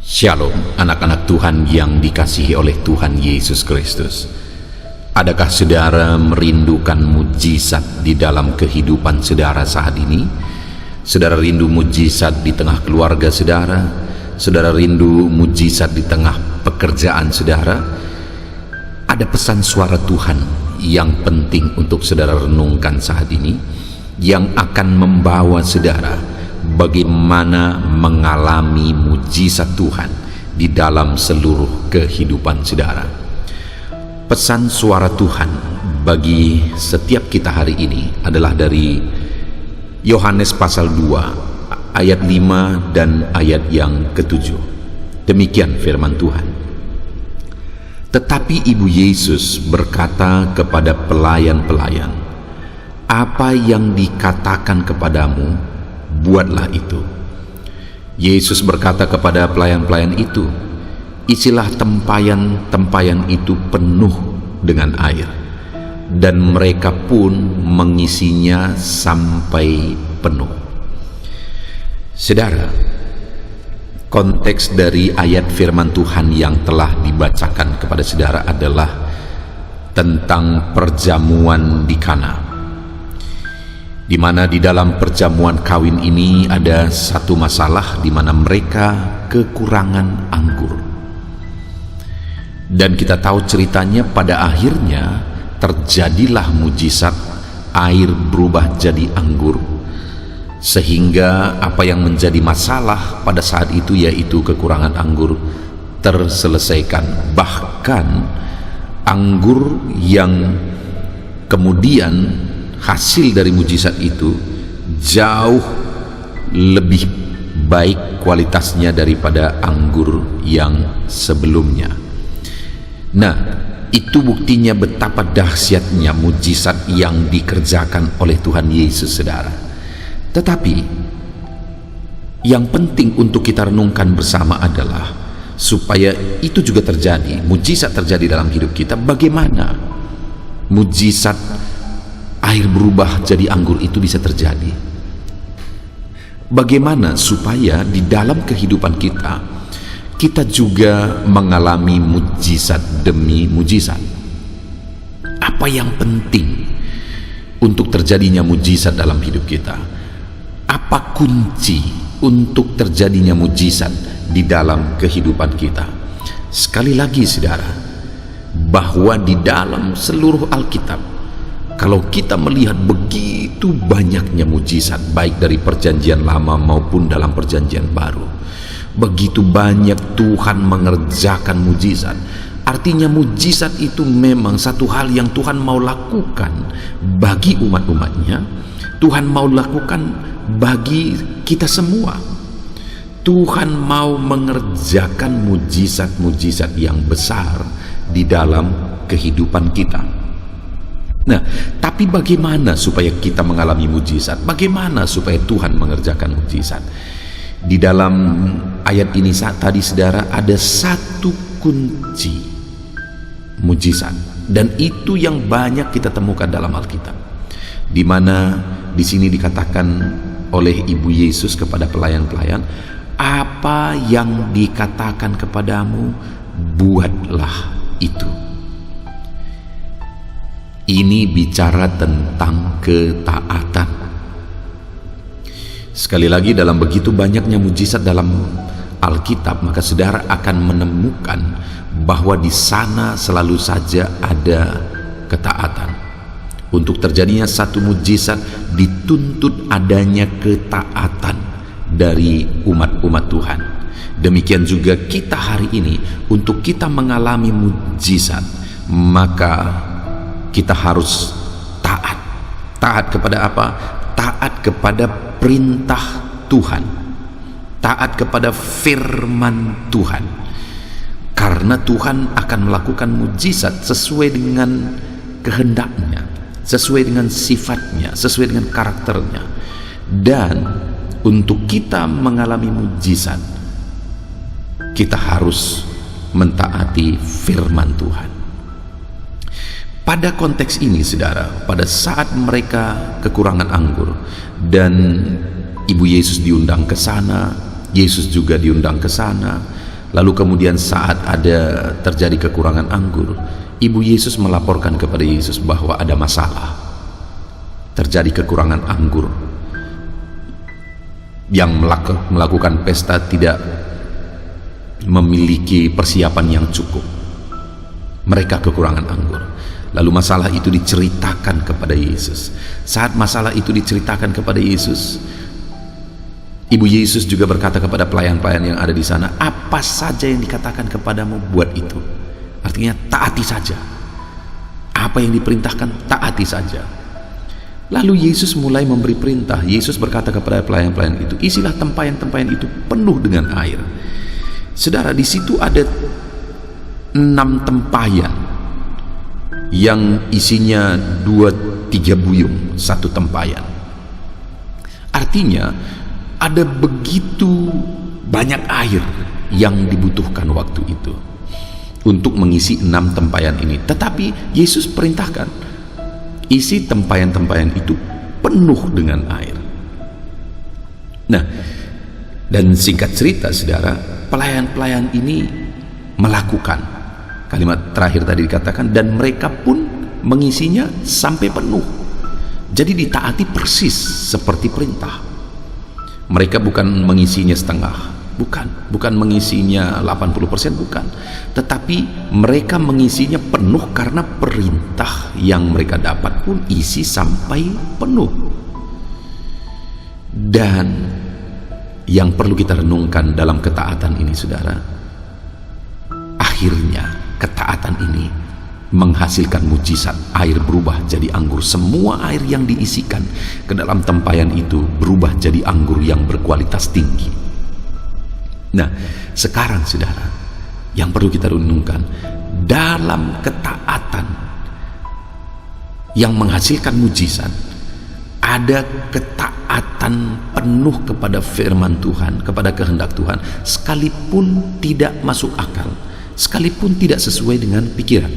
Shalom, anak-anak Tuhan yang dikasihi oleh Tuhan Yesus Kristus. Adakah saudara merindukan mujizat di dalam kehidupan saudara saat ini? Saudara rindu mujizat di tengah keluarga saudara? Saudara rindu mujizat di tengah pekerjaan saudara? Ada pesan suara Tuhan yang penting untuk saudara renungkan saat ini, yang akan membawa saudara bagaimana mengalami mujizat Tuhan di dalam seluruh kehidupan saudara. Pesan suara Tuhan bagi setiap kita hari ini adalah dari Yohanes pasal 2 ayat 5 dan ayat yang ke-7. Demikian firman Tuhan. Tetapi Ibu Yesus berkata kepada pelayan-pelayan, "Apa yang dikatakan kepadamu, buatlah itu." Yesus berkata kepada pelayan-pelayan itu, "Isilah tempayan-tempayan itu penuh dengan air." Dan mereka pun mengisinya sampai penuh. Saudara, konteks dari ayat firman Tuhan yang telah dibacakan kepada saudara adalah tentang perjamuan di Kana, di mana di dalam perjamuan kawin ini ada satu masalah di mana mereka kekurangan anggur. Dan kita tahu ceritanya, pada akhirnya terjadilah mujizat, air berubah jadi anggur, sehingga apa yang menjadi masalah pada saat itu, yaitu kekurangan anggur, terselesaikan. Bahkan anggur yang kemudian hasil dari mujizat itu jauh lebih baik kualitasnya daripada anggur yang sebelumnya. Nah, itu buktinya betapa dahsyatnya mujizat yang dikerjakan oleh Tuhan Yesus, saudara. Tetapi yang penting untuk kita renungkan bersama adalah supaya itu juga terjadi, mujizat terjadi dalam hidup kita, bagaimana mujizat air berubah jadi anggur itu bisa terjadi. Bagaimana supaya di dalam kehidupan kita juga mengalami mujizat demi mujizat. Apa yang penting untuk terjadinya mujizat dalam hidup kita? Apa kunci untuk terjadinya mujizat di dalam kehidupan kita? Sekali lagi saudara, bahwa di dalam seluruh Alkitab, kalau kita melihat begitu banyaknya mujizat, baik dari perjanjian lama maupun dalam perjanjian baru, begitu banyak Tuhan mengerjakan mujizat. Artinya mujizat itu memang satu hal yang Tuhan mau lakukan bagi umat-umatnya. Tuhan mau lakukan bagi kita semua. Tuhan mau mengerjakan mujizat-mujizat yang besar di dalam kehidupan kita. Nah, tapi bagaimana supaya kita mengalami mujizat? Bagaimana supaya Tuhan mengerjakan mujizat? Di dalam ayat ini tadi saudara, ada satu kunci mujizat, dan itu yang banyak kita temukan dalam Alkitab, di mana di sini dikatakan oleh Ibu Yesus kepada pelayan-pelayan, "Apa yang dikatakan kepadamu, buatlah itu." Ini bicara tentang ketaatan. Sekali lagi, dalam begitu banyaknya mujizat dalam Alkitab, maka saudara akan menemukan bahwa di sana selalu saja ada ketaatan. Untuk terjadinya satu mujizat dituntut adanya ketaatan dari umat-umat Tuhan. Demikian juga kita hari ini, untuk kita mengalami mujizat, maka kita harus taat. Taat kepada apa? Taat kepada perintah Tuhan. Taat kepada firman Tuhan. Karena Tuhan akan melakukan mujizat sesuai dengan kehendaknya, sesuai dengan sifatnya, sesuai dengan karakternya. Dan untuk kita mengalami mujizat, kita harus mentaati firman Tuhan. Pada konteks ini saudara, pada saat mereka kekurangan anggur dan Ibu Yesus diundang ke sana, Yesus juga diundang ke sana, Lalu kemudian saat ada terjadi kekurangan anggur, ibu Yesus melaporkan kepada Yesus bahwa ada masalah, terjadi kekurangan anggur. Yang melakukan pesta tidak memiliki persiapan yang cukup, mereka kekurangan anggur. Lalu masalah itu diceritakan kepada Yesus. Saat masalah itu diceritakan kepada Yesus, ibu Yesus juga berkata kepada pelayan-pelayan yang ada di sana, apa saja yang dikatakan kepadamu, buat itu. Artinya taati saja. Apa yang diperintahkan, taati saja. Lalu Yesus mulai memberi perintah. Yesus berkata kepada pelayan-pelayan itu, isilah tempayan-tempayan itu penuh dengan air. Saudara, di situ ada 6 tempayan yang isinya 2-3 buyung, 1 tempayan. Artinya ada begitu banyak air yang dibutuhkan waktu itu untuk mengisi 6 tempayan ini. Tetapi Yesus perintahkan, isi tempayan-tempayan itu penuh dengan air. Nah, dan singkat cerita saudara, pelayan-pelayan ini melakukan kalimat terakhir tadi dikatakan, dan mereka pun mengisinya sampai penuh. Jadi ditaati persis seperti perintah. Mereka bukan mengisinya setengah, bukan mengisinya 80%, bukan, tetapi mereka mengisinya penuh karena perintah yang mereka dapat pun isi sampai penuh. Dan yang perlu kita renungkan dalam ketaatan ini saudara, akhirnya ketaatan ini menghasilkan mujizat. Air berubah jadi anggur. Semua air yang diisikan ke dalam tempayan itu berubah jadi anggur yang berkualitas tinggi. Nah, sekarang saudara, yang perlu kita renungkan, dalam ketaatan yang menghasilkan mujizat, ada ketaatan penuh kepada firman Tuhan, kepada kehendak Tuhan, sekalipun tidak masuk akal, sekalipun tidak sesuai dengan pikiran.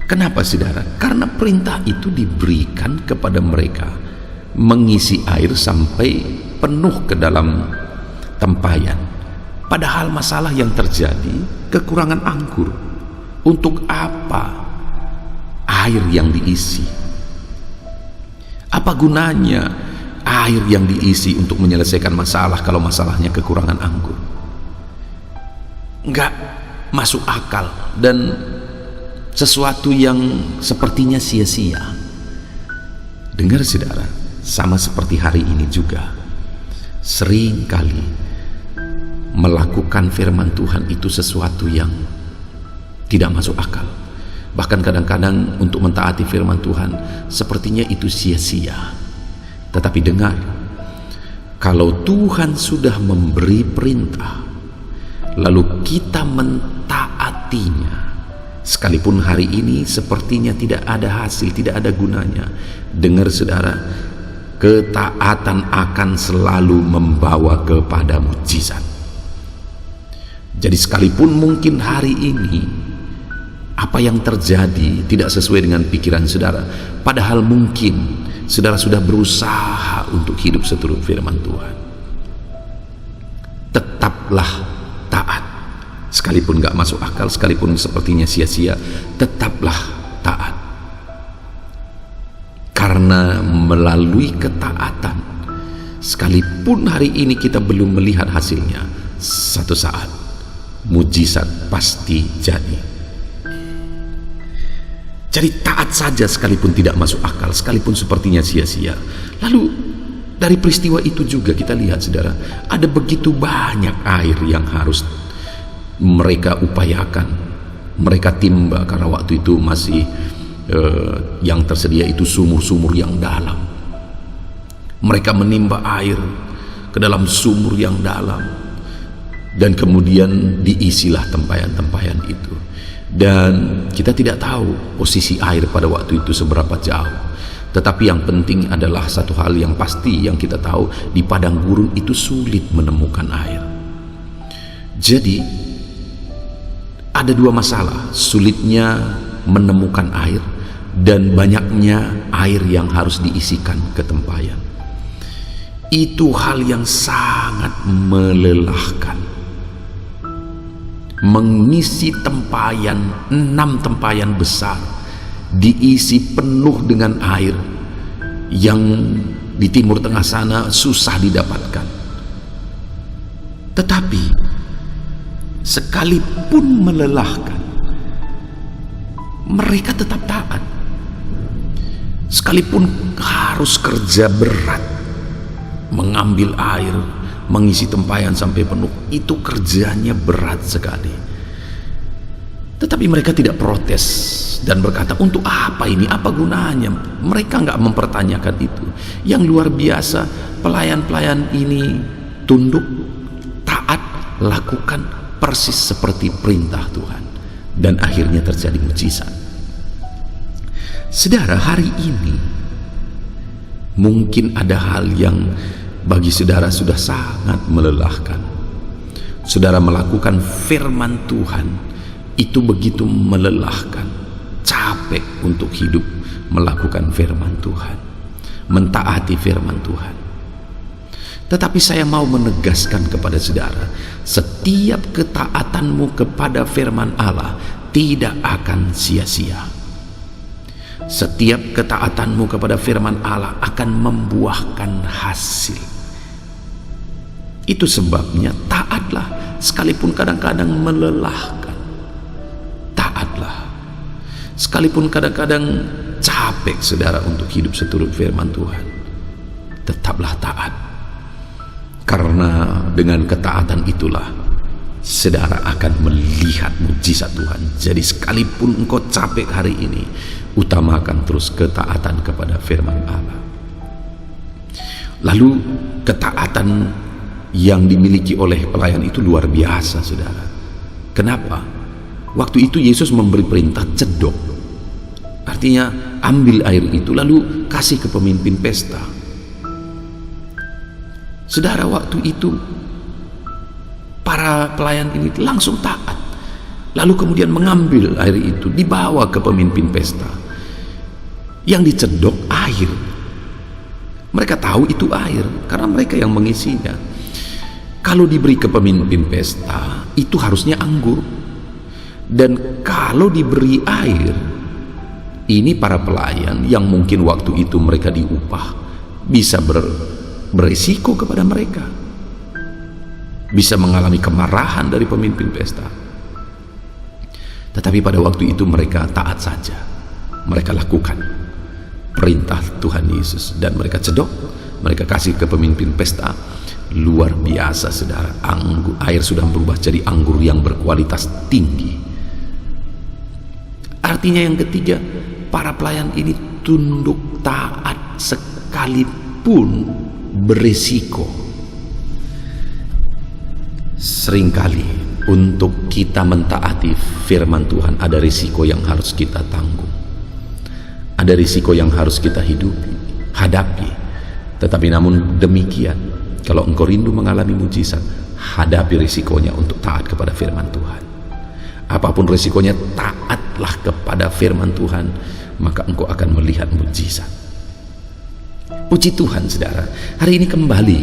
Kenapa saudara? Karena perintah itu diberikan kepada mereka mengisi air sampai penuh ke dalam tempayan. Padahal masalah yang terjadi, kekurangan anggur. Untuk apa air yang diisi? Apa gunanya air yang diisi untuk menyelesaikan masalah kalau masalahnya kekurangan anggur? Enggak masuk akal dan sesuatu yang sepertinya sia-sia. Dengar saudara, sama seperti hari ini juga, sering kali melakukan firman Tuhan itu sesuatu yang tidak masuk akal. Bahkan kadang-kadang untuk mentaati firman Tuhan sepertinya itu sia-sia. Tetapi dengar, kalau Tuhan sudah memberi perintah lalu kita mentaatinya, sekalipun hari ini sepertinya tidak ada hasil, tidak ada gunanya, dengar saudara, ketaatan akan selalu membawa kepada mujizat. Jadi sekalipun mungkin hari ini apa yang terjadi tidak sesuai dengan pikiran saudara, padahal mungkin saudara sudah berusaha untuk hidup seturut firman Tuhan, tetaplah taat. Sekalipun gak masuk akal, sekalipun sepertinya sia-sia, tetaplah taat. Karena melalui ketaatan, sekalipun hari ini kita belum melihat hasilnya, satu saat mujizat pasti jadi. Jadi taat saja sekalipun tidak masuk akal, sekalipun sepertinya sia-sia. Lalu dari peristiwa itu juga kita lihat saudara, ada begitu banyak air yang harus mereka upayakan, mereka timba, karena waktu itu masih yang tersedia itu sumur-sumur yang dalam. Mereka menimba air ke dalam sumur yang dalam, dan kemudian diisilah tempayan-tempayan itu. Dan kita tidak tahu posisi air pada waktu itu seberapa jauh, tetapi yang penting adalah satu hal yang pasti yang kita tahu, di padang gurun itu sulit menemukan air. Jadi ada dua masalah, sulitnya menemukan air dan banyaknya air yang harus diisikan ke tempayan. Itu hal yang sangat melelahkan. mengisi tempayan, 6 tempayan besar, diisi penuh dengan air yang di Timur Tengah sana susah didapatkan. Tetapi sekalipun melelahkan, mereka tetap taat. Sekalipun harus kerja berat, mengambil air, mengisi tempayan sampai penuh, itu kerjanya berat sekali. Tetapi mereka tidak protes dan berkata, untuk apa ini, apa gunanya? Mereka nggak mempertanyakan itu. Yang luar biasa, pelayan-pelayan ini tunduk, taat, lakukan persis seperti perintah Tuhan, dan akhirnya terjadi mujizat. Saudara, hari ini mungkin ada hal yang bagi saudara sudah sangat melelahkan. Saudara melakukan firman Tuhan itu begitu melelahkan, capek untuk hidup melakukan firman Tuhan, mentaati firman Tuhan. Tetapi saya mau menegaskan kepada saudara, setiap ketaatanmu kepada firman Allah tidak akan sia-sia. Setiap ketaatanmu kepada firman Allah akan membuahkan hasil. Itu sebabnya taatlah, sekalipun kadang-kadang melelahkan. Taatlah, sekalipun kadang-kadang capek saudara untuk hidup seturut firman Tuhan. Tetaplah taat, karena dengan ketaatan itulah saudara akan melihat mujizat Tuhan. Jadi sekalipun engkau capek hari ini, utamakan terus ketaatan kepada firman Allah. Lalu ketaatan yang dimiliki oleh pelayan itu luar biasa, saudara. Kenapa? Waktu itu Yesus memberi perintah cedok, artinya ambil air itu lalu kasih ke pemimpin pesta. Saudara, waktu itu para pelayan ini langsung taat, lalu kemudian mengambil air itu, dibawa ke pemimpin pesta. Yang dicedok air, mereka tahu itu air karena mereka yang mengisinya. Kalau diberi ke pemimpin pesta, itu harusnya anggur. Dan kalau diberi air, ini para pelayan yang mungkin waktu itu mereka diupah, bisa berisiko kepada mereka, bisa mengalami kemarahan dari pemimpin pesta. Tetapi pada waktu itu mereka taat saja, mereka lakukan perintah Tuhan Yesus, dan mereka cedok, mereka kasih ke pemimpin pesta. Luar biasa saudara, air sudah berubah jadi anggur yang berkualitas tinggi. Artinya yang ketiga, para pelayan ini tunduk taat sekalipun berisiko. Seringkali untuk kita mentaati firman Tuhan ada risiko yang harus kita tanggung, ada risiko yang harus kita hadapi. Tetapi namun demikian, kalau engkau rindu mengalami mujizat, hadapi risikonya untuk taat kepada firman Tuhan. Apapun risikonya, taatlah kepada firman Tuhan, maka engkau akan melihat mujizat. Puji Tuhan saudara, hari ini kembali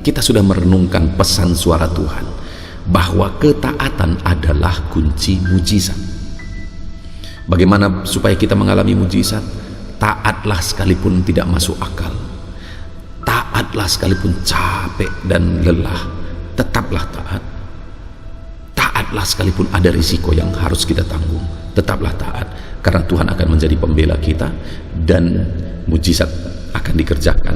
kita sudah merenungkan pesan suara Tuhan, bahwa ketaatan adalah kunci mujizat. Bagaimana supaya kita mengalami mujizat? Taatlah sekalipun tidak masuk akal, taatlah sekalipun capek dan lelah, tetaplah taat. Taatlah sekalipun ada risiko yang harus kita tanggung, tetaplah taat, karena Tuhan akan menjadi pembela kita, dan mujizat akan dikerjakan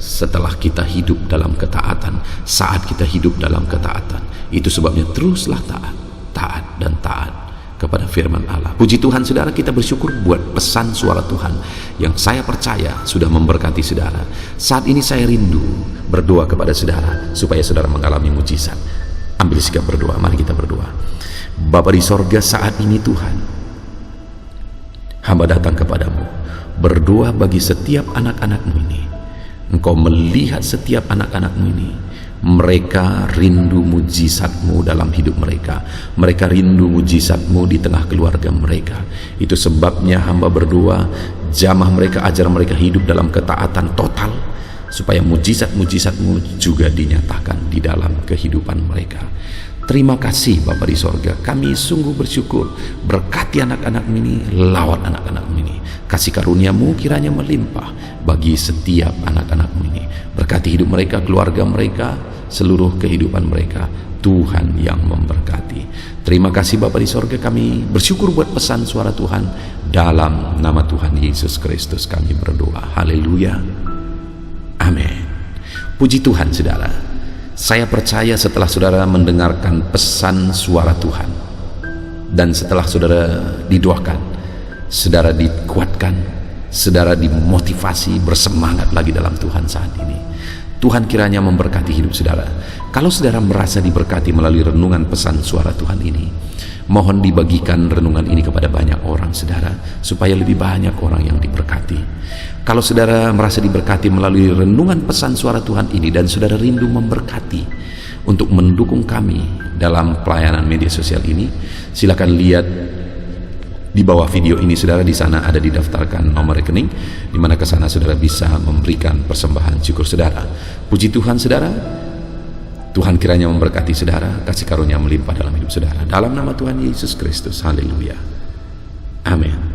setelah kita hidup dalam ketaatan, saat kita hidup dalam ketaatan. Itu sebabnya teruslah taat, taat dan taat kepada firman Allah. Puji Tuhan saudara, kita bersyukur buat pesan suara Tuhan yang saya percaya sudah memberkati saudara. Saat ini saya rindu berdoa kepada saudara supaya saudara mengalami mujizat. Ambil sikap berdoa, mari kita berdoa. Bapa di sorga, saat ini Tuhan, hamba datang kepadamu, berdoa bagi setiap anak-anakmu ini. Engkau melihat setiap anak-anakmu ini, mereka rindu mujizat-Mu dalam hidup mereka, mereka rindu mujizat-Mu di tengah keluarga mereka. Itu sebabnya hamba berdoa, jamah mereka, ajar mereka hidup dalam ketaatan total, supaya mujizat-mujizat-Mu juga dinyatakan di dalam kehidupan mereka. Terima kasih Bapa di sorga, kami sungguh bersyukur. Berkati anak-anak ini, lawat anak-anak ini. Kasih karunia-Mu kiranya melimpah bagi setiap anak-anak ini. Berkati hidup mereka, keluarga mereka, seluruh kehidupan mereka. Tuhan yang memberkati. Terima kasih Bapa di sorga, kami bersyukur buat pesan suara Tuhan. Dalam nama Tuhan Yesus Kristus kami berdoa. Haleluya. Amin. Puji Tuhan saudara. Saya percaya setelah saudara mendengarkan pesan suara Tuhan, dan setelah saudara didoakan, saudara dikuatkan, saudara dimotivasi, bersemangat lagi dalam Tuhan saat ini. Tuhan kiranya memberkati hidup saudara. Kalau saudara merasa diberkati melalui renungan pesan suara Tuhan ini, mohon dibagikan renungan ini kepada banyak orang saudara, supaya lebih banyak orang yang diberkati. Kalau saudara merasa diberkati melalui renungan pesan suara Tuhan ini, dan saudara rindu memberkati untuk mendukung kami dalam pelayanan media sosial ini, silakan lihat di bawah video ini saudara. Di sana ada didaftarkan nomor rekening, di mana ke sana saudara bisa memberikan persembahan syukur saudara. Puji Tuhan saudara. Tuhan kiranya memberkati saudara, kasih karunia melimpah dalam hidup saudara. Dalam nama Tuhan Yesus Kristus. Haleluya. Amin.